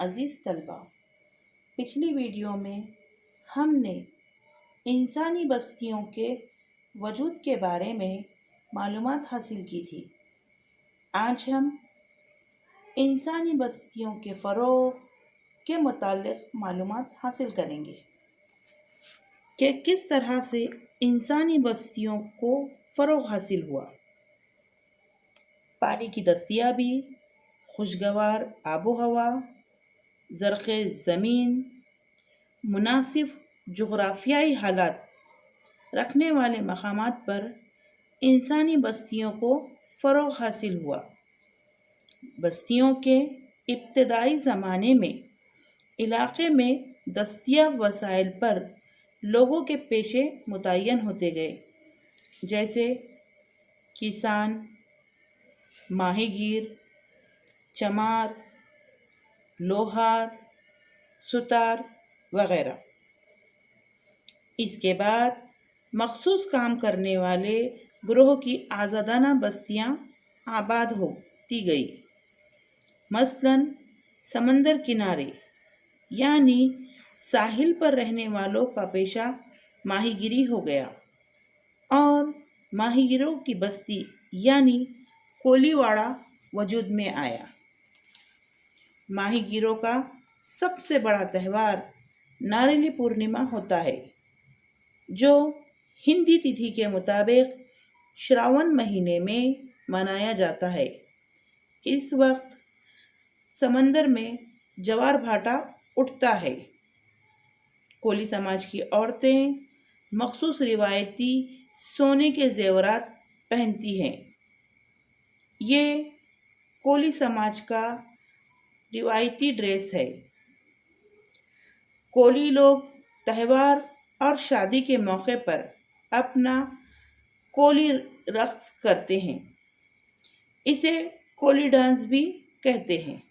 عزیز طلبہ، پچھلی ویڈیو میں ہم نے انسانی بستیوں کے وجود کے بارے میں معلومات حاصل کی تھی۔ آج ہم انسانی بستیوں کے فروغ کے متعلق معلومات حاصل کریں گے کہ کس طرح سے انسانی بستیوں کو فروغ حاصل ہوا۔ پانی کی دستیابی، خوشگوار آب و ہوا، زرخ زمین، مناسب جغرافیائی حالات رکھنے والے مقامات پر انسانی بستیوں کو فروغ حاصل ہوا۔ بستیوں کے ابتدائی زمانے میں علاقے میں دستیاب وسائل پر لوگوں کے پیشے متعین ہوتے گئے، جیسے کسان، ماہی گیر، چمار، لوہار، ستار وغیرہ۔ اس کے بعد مخصوص کام کرنے والے گروہ کی آزادانہ بستیاں آباد ہوتی گئی۔ مثلاً سمندر کنارے یعنی ساحل پر رہنے والوں کا پیشہ ماہی گیری ہو گیا اور ماہی گیروں کی بستی یعنی کولی واڑہ وجود میں آیا۔ ماہی گیروں کا سب سے بڑا تہوار ناریلی پورنیما ہوتا ہے، جو ہندی تتھی کے مطابق شراون مہینے میں منایا جاتا ہے۔ اس وقت سمندر میں جوار بھاٹا اٹھتا ہے۔ کولی سماج کی عورتیں مخصوص روایتی سونے کے زیورات پہنتی ہیں۔ یہ کولی سماج کا روایتی ڈریس ہے۔ کولی لوگ تہوار اور شادی کے موقع پر اپنا کولی رقص کرتے ہیں۔ اسے کولی ڈانس بھی کہتے ہیں۔